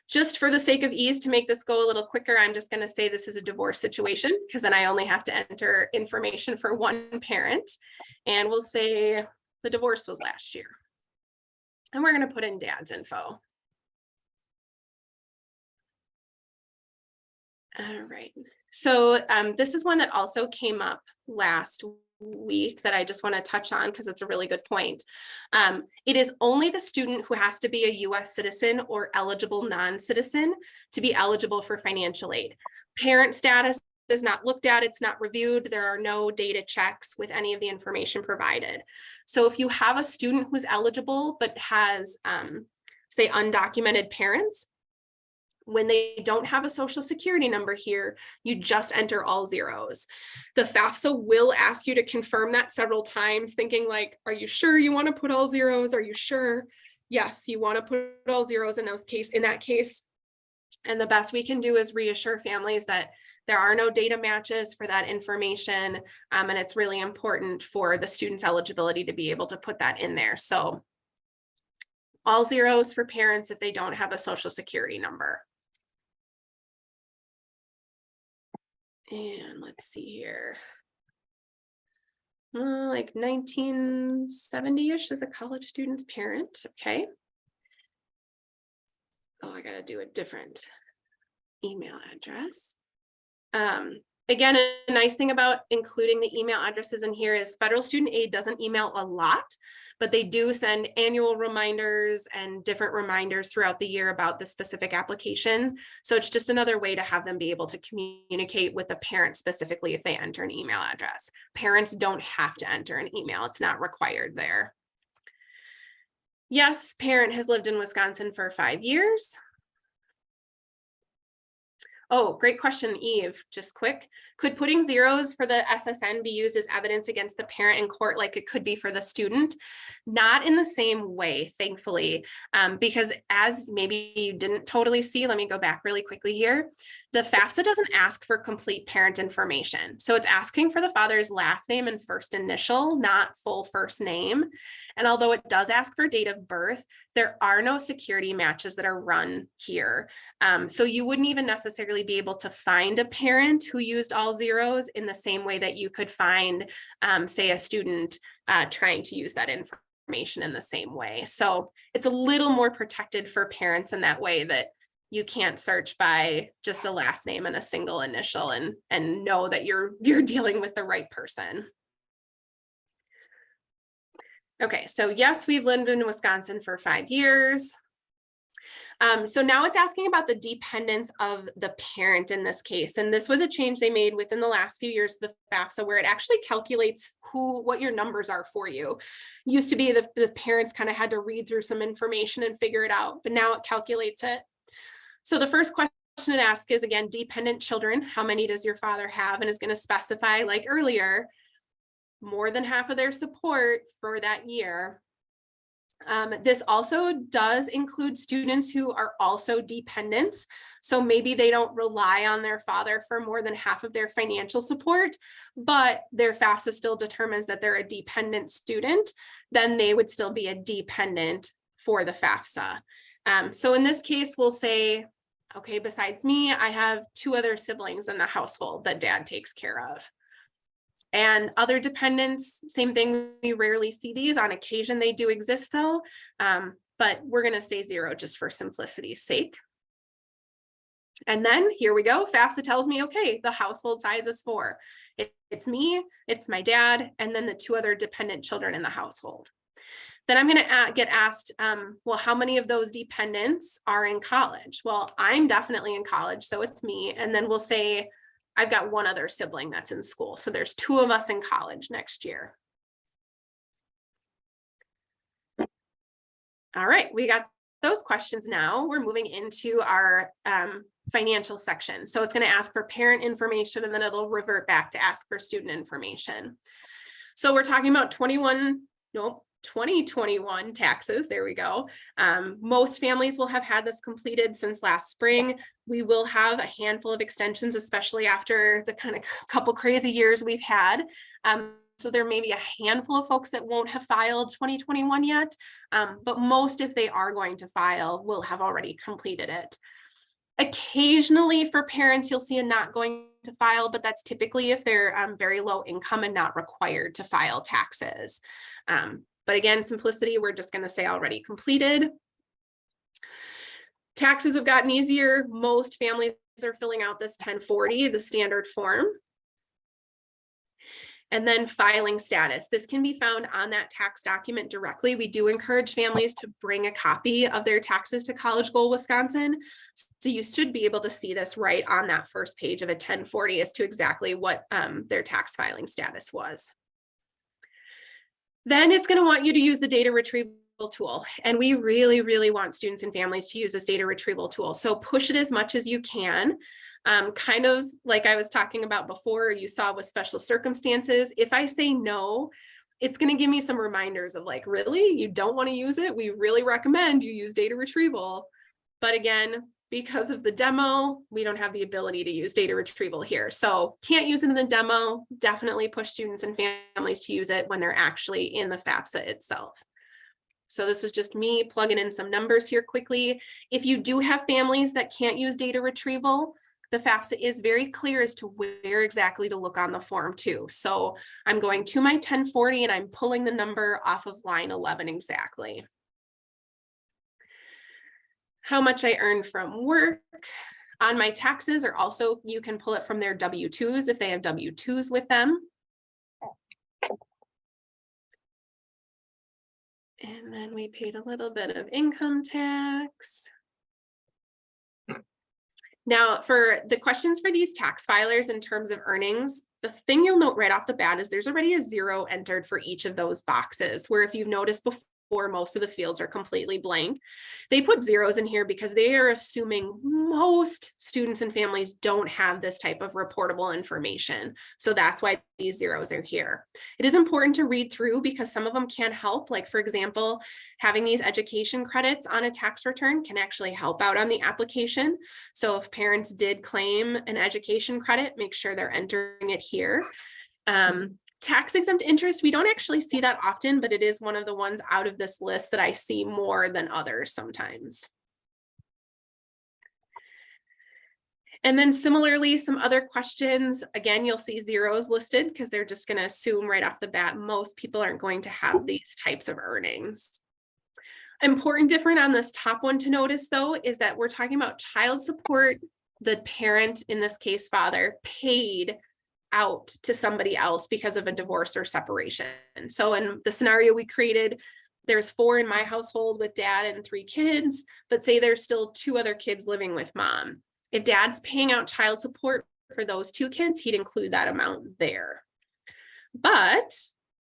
Just for the sake of ease, to make this go a little quicker, I'm just going to say this is a divorce situation, because then I only have to enter information for one parent. And we'll say the divorce was last year. And we're going to put in dad's info. All right. So this is one that also came up last week that I just want to touch on because it's a really good point. It is only the student who has to be a US citizen or eligible non-citizen to be eligible for financial aid. Parent status is not looked at, it's not reviewed, there are no data checks with any of the information provided. So if you have a student who's eligible but has, say, undocumented parents, when they don't have a social security number here, you just enter all zeros. The FAFSA will ask you to confirm that several times, thinking like, are you sure you want to put all zeros? Are you sure? Yes, you want to put all zeros in that case. And the best we can do is reassure families that there are no data matches for that information. And it's really important for the student's eligibility to be able to put that in there. So all zeros for parents if they don't have a social security number. And let's see here. Like 1970-ish as a college student's parent. Okay. Oh, I got to do a different email address. Again, a nice thing about including the email addresses in here is federal student aid doesn't email a lot, but they do send annual reminders and different reminders throughout the year about the specific application. So it's just another way to have them be able to communicate with the parent specifically if they enter an email address. Parents don't have to enter an email. It's not required there. Yes, parent has lived in Wisconsin for 5 years. Oh, great question, Eve. Just quick. Could putting zeros for the SSN be used as evidence against the parent in court like it could be for the student? Not in the same way, thankfully, because as maybe you didn't totally see, let me go back really quickly here. The FAFSA doesn't ask for complete parent information. So it's asking for the father's last name and first initial, not full first name. And although it does ask for date of birth, there are no security matches that are run here. So you wouldn't even necessarily be able to find a parent who used all zeros in the same way that you could find, say, a student trying to use that information in the same way. So it's a little more protected for parents in that way, that you can't search by just a last name and a single initial and know that you're dealing with the right person. Okay, so yes, we've lived in Wisconsin for 5 years. So now it's asking about the dependence of the parent in this case. And this was a change they made within the last few years of the FAFSA, where it actually calculates what your numbers are for you. Used to be the parents kind of had to read through some information and figure it out, but now it calculates it. So the first question it asks is, again, dependent children. How many does your father have? And is going to specify, like earlier, more than half of their support for that year. This also does include students who are also dependents. So maybe they don't rely on their father for more than half of their financial support, but their FAFSA still determines that they're a dependent student, then they would still be a dependent for the FAFSA. So in this case, we'll say, okay, besides me, I have 2 other siblings in the household that dad takes care of. And other dependents, same thing, we rarely see these. On occasion, they do exist though, but we're gonna say 0 just for simplicity's sake. And then here we go, FAFSA tells me, okay, the household size is 4. It's me, it's my dad, and then the 2 other dependent children in the household. Then I'm gonna get asked, well, how many of those dependents are in college? Well, I'm definitely in college, so it's me. And then we'll say, I've got 1 other sibling that's in school. So there's 2 of us in college next year. All right, we got those questions now. We're moving into our financial section. So it's going to ask for parent information, and then it'll revert back to ask for student information. So we're talking about 2021 taxes. There we go. Most families will have had this completed since last spring. We will have a handful of extensions, especially after the kind of couple crazy years we've had. So there may be a handful of folks that won't have filed 2021 yet, but most, if they are going to file, will have already completed it. Occasionally for parents, you'll see a not going to file, but that's typically if they're very low income and not required to file taxes. But again, simplicity, we're just going to say already completed. Taxes have gotten easier. Most families are filling out this 1040, the standard form. And then filing status. This can be found on that tax document directly. We do encourage families to bring a copy of their taxes to College Goal Wisconsin. So you should be able to see this right on that first page of a 1040 as to exactly what their tax filing status was. Then it's going to want you to use the data retrieval tool. And we really, really want students and families to use this data retrieval tool. So push it as much as you can. Kind of like I was talking about before, you saw with special circumstances. If I say no, it's going to give me some reminders of like, really, you don't want to use it? We really recommend you use data retrieval. But again, because of the demo, we don't have the ability to use data retrieval here. So can't use it in the demo. Definitely push students and families to use it when they're actually in the FAFSA itself. So this is just me plugging in some numbers here quickly. If you do have families that can't use data retrieval, the FAFSA is very clear as to where exactly to look on the form too. So I'm going to my 1040 and I'm pulling the number off of line 11 exactly. How much I earned from work on my taxes, or also you can pull it from their W-2s if they have W-2s with them. And then we paid a little bit of income tax. Now, for the questions for these tax filers in terms of earnings, the thing you'll note right off the bat is there's already a 0 entered for each of those boxes, where if you've noticed before, most of the fields are completely blank. They put zeros in here because they are assuming most students and families don't have this type of reportable information. So that's why these zeros are here. It is important to read through because some of them can help. Like, for example, having these education credits on a tax return can actually help out on the application. So if parents did claim an education credit, make sure they're entering it here. Tax exempt interest, we don't actually see that often, but it is one of the ones out of this list that I see more than others sometimes. And then similarly, some other questions, again, you'll see zeros listed because they're just going to assume right off the bat, most people aren't going to have these types of earnings. Important different on this top one to notice though, is that we're talking about child support. The parent, in this case, father, paid out to somebody else because of a divorce or separation. So in the scenario we created, there's 4 in my household with dad and 3 kids, but say there's still 2 other kids living with mom. If dad's paying out child support for those 2 kids, he'd include that amount there. But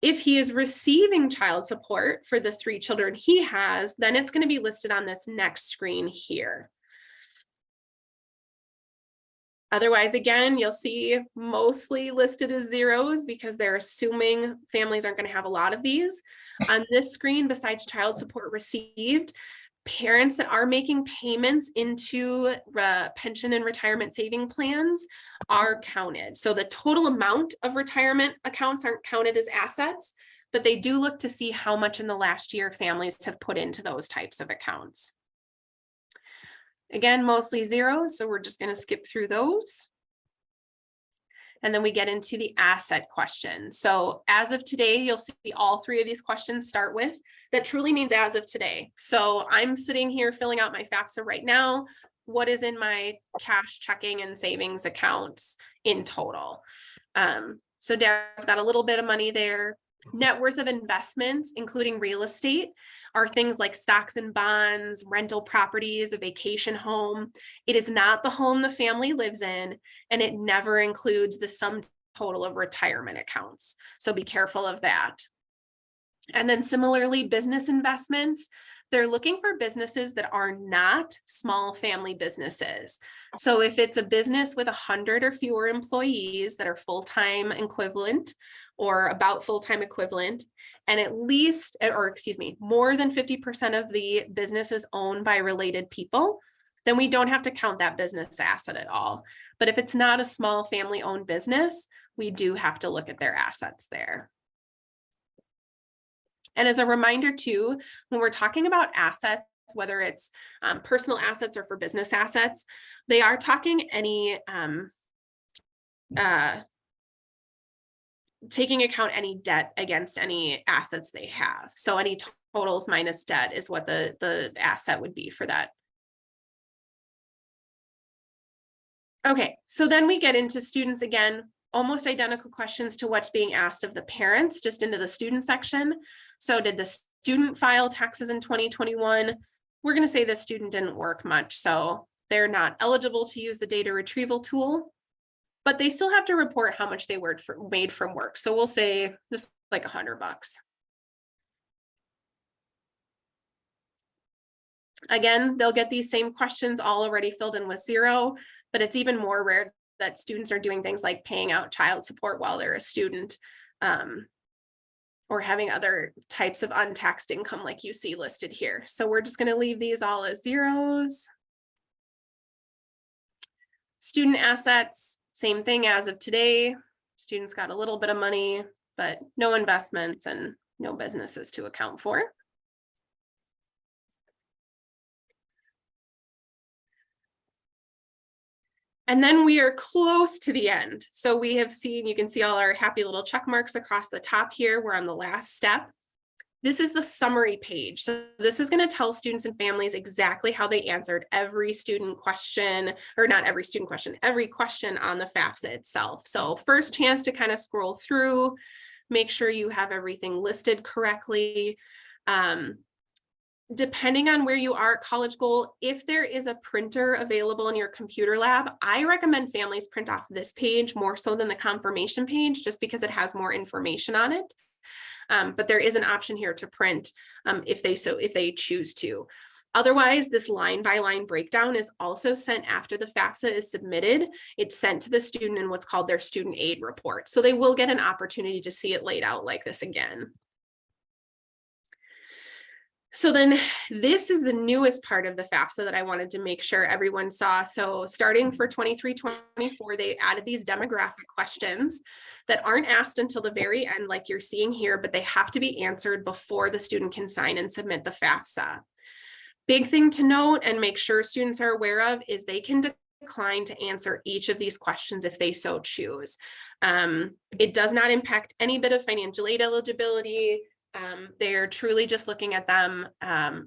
if he is receiving child support for the 3 children he has, then it's going to be listed on this next screen here. Otherwise, again, you'll see mostly listed as zeros because they're assuming families aren't going to have a lot of these. On this screen, besides child support received, parents that are making payments into pension and retirement saving plans are counted. So the total amount of retirement accounts aren't counted as assets, but they do look to see how much in the last year families have put into those types of accounts. Again, mostly zeros, so we're just going to skip through those. And then we get into the asset question. So as of today, you'll see all 3 of these questions start with, that truly means as of today. So I'm sitting here filling out my FAFSA right now. What is in my cash, checking, and savings accounts in total? So dad's got a little bit of money there. Net worth of investments, including real estate, are things like stocks and bonds, rental properties, a vacation home. It is not the home the family lives in, and it never includes the sum total of retirement accounts. So be careful of that. And then similarly, business investments, they're looking for businesses that are not small family businesses. So if it's a business with 100 or fewer employees that are full-time equivalent or about full-time equivalent, and at least, or excuse me, more than 50% of the business is owned by related people, then we don't have to count that business asset at all. But if it's not a small family-owned business, we do have to look at their assets there. And as a reminder too, when we're talking about assets, whether it's personal assets or for business assets, they are talking any taking account any debt against any assets they have. So any totals minus debt is what the asset would be for that. Okay, so then we get into students again, almost identical questions to what's being asked of the parents, just into the student section. So did the student file taxes in 2021? We're going to say the student didn't work much, so they're not eligible to use the data retrieval tool, but they still have to report how much they made from work. So we'll say just like $100. Again, they'll get these same questions all already filled in with 0, but it's even more rare that students are doing things like paying out child support while they're a student, or having other types of untaxed income like you see listed here. So we're just going to leave these all as zeros. Student assets, same thing as of today. Students got a little bit of money, but no investments and no businesses to account for. And then we are close to the end. So we have seen, you can see all our happy little check marks across the top here. We're on the last step. This is the summary page. So this is going to tell students and families exactly how they answered every student question, or not every student question, every question on the FAFSA itself. So first chance to kind of scroll through, make sure you have everything listed correctly. Depending on where you are at college goal, if there is a printer available in your computer lab, I recommend families print off this page more so than the confirmation page, just because it has more information on it. but there is an option here to print if they choose to. Otherwise, this line by line breakdown is also sent after the FAFSA is submitted. It's sent to the student in what's called their student aid report. So they will get an opportunity to see it laid out like this again. So then this is the newest part of the FAFSA that I wanted to make sure everyone saw. So starting for 23-24, they added these demographic questions that aren't asked until the very end, like you're seeing here, but they have to be answered before the student can sign and submit the FAFSA. Big thing to note and make sure students are aware of is they can decline to answer each of these questions if they so choose. It does not impact any bit of financial aid eligibility. They're truly just looking at them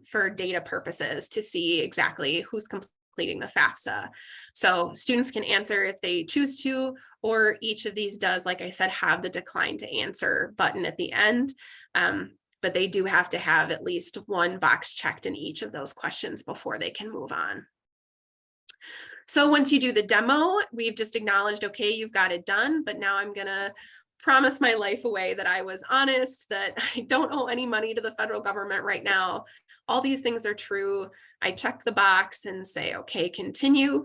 for data purposes to see exactly who's completing the FAFSA. So students can answer if they choose to, or each of these does, like I said, have the decline to answer button at the end. But they do have to have at least one box checked in each of those questions before they can move on. So once you do the demo, we've just acknowledged, okay, you've got it done, but now I'm gonna promise my life away that I was honest, that I don't owe any money to the federal government right now. All these things are true. I check the box and say, okay, continue.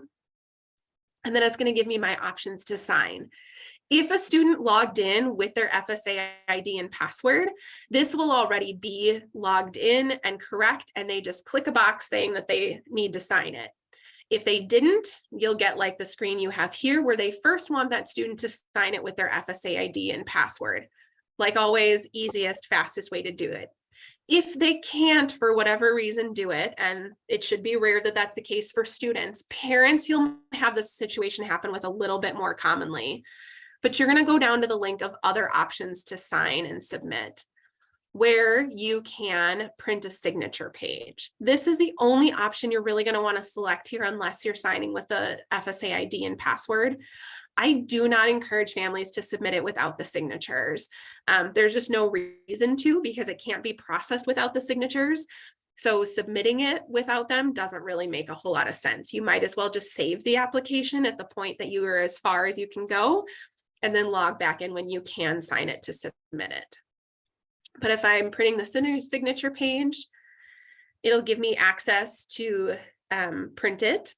And then it's going to give me my options to sign. If a student logged in with their FSA ID and password, this will already be logged in and correct, and they just click a box saying that they need to sign it. If they didn't, you'll get like the screen you have here where they first want that student to sign it with their FSA ID and password. Like always, easiest, fastest way to do it. If they can't, for whatever reason, do it, and it should be rare that that's the case for students, parents, you'll have this situation happen with a little bit more commonly. But you're going to go down to the link of other options to sign and submit, where you can print a signature page. This is the only option you're really going to want to select here unless you're signing with the FSA ID and password. I do not encourage families to submit it without the signatures. There's just no reason to, because it can't be processed without the signatures. So submitting it without them doesn't really make a whole lot of sense. You might as well just save the application at the point that you are as far as you can go, and then log back in when you can sign it to submit it. But if I'm printing the signature page, it'll give me access to print it.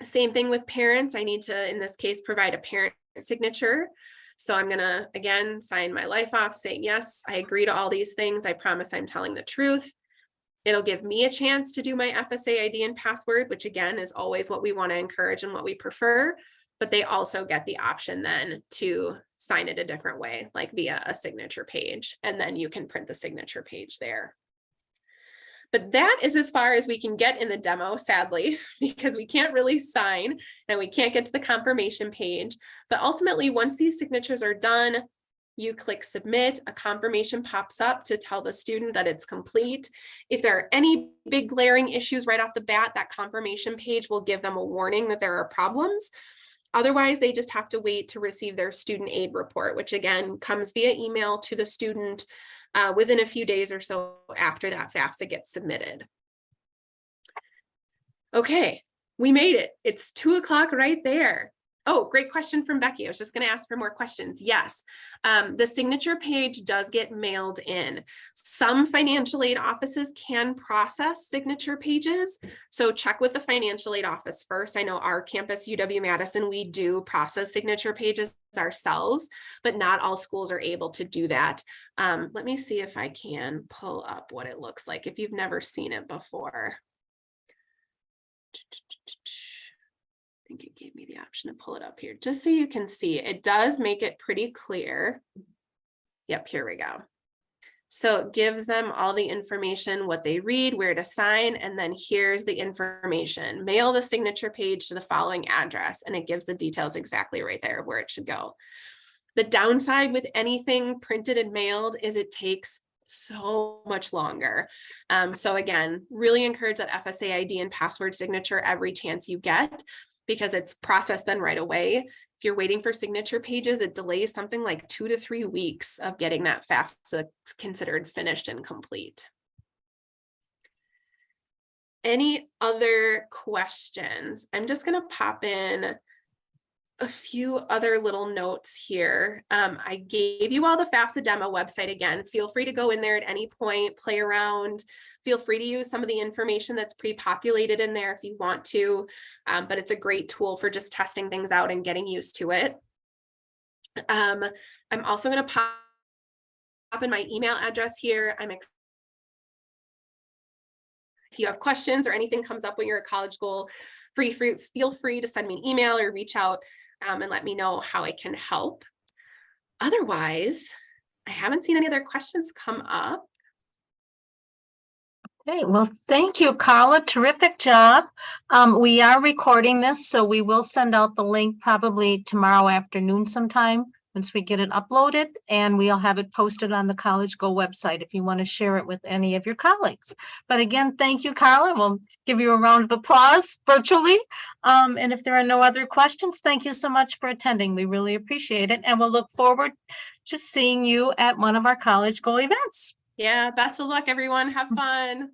Same thing with parents. I need to, in this case, provide a parent signature. So I'm going to, again, sign my life off saying, yes, I agree to all these things. I promise I'm telling the truth. It'll give me a chance to do my FSA ID and password, which again is always what we want to encourage and what we prefer. But they also get the option then to sign it a different way, like via a signature page, and then you can print the signature page there. But that is as far as we can get in the demo, sadly, because we can't really sign and we can't get to the confirmation page. But ultimately, once these signatures are done, you click submit, a confirmation pops up to tell the student that it's complete. If there are any big glaring issues right off the bat, that confirmation page will give them a warning that there are problems. Otherwise, they just have to wait to receive their student aid report, which again comes via email to the student within a few days or so after that FAFSA gets submitted. Okay, we made it. It's 2 o'clock right there. Oh, great question from Becky. I was just going to ask for more questions. Yes, the signature page does get mailed in. Some financial aid offices can process signature pages. So check with the financial aid office first. I know our campus, UW-Madison, we do process signature pages ourselves, but not all schools are able to do that. Let me see if I can pull up what it looks like if you've never seen it before. I think it gave me the option to pull it up here just so you can see. It does make it pretty clear. Yep, here we go. So it gives them all the information, what they read, where to sign, and then here's the information. Mail the signature page to the following address, and it gives the details exactly right there of where it should go. The downside with anything printed and mailed is it takes so much longer. So again, really encourage that FSA ID and password signature every chance you get, because it's processed then right away. If you're waiting for signature pages, it delays something like 2 to 3 weeks of getting that FAFSA considered finished and complete. Any other questions? I'm just going to pop in a few other little notes here. I gave you all the FAFSA Demo website again. Feel free to go in there at any point, play around. Feel free to use some of the information that's pre-populated in there if you want to, but it's a great tool for just testing things out and getting used to it. I'm also going to pop in my email address here. If you have questions or anything comes up when you're a college goal, feel free to send me an email or reach out and let me know how I can help. Otherwise, I haven't seen any other questions come up. Okay, well, thank you, Carla. Terrific job. We are recording this, so we will send out the link probably tomorrow afternoon sometime once we get it uploaded, and we'll have it posted on the College Go website if you want to share it with any of your colleagues. But again, thank you, Carla. We'll give you a round of applause virtually. And if there are no other questions, thank you so much for attending. We really appreciate it, and we'll look forward to seeing you at one of our College Go events. Yeah, best of luck, everyone. Have fun.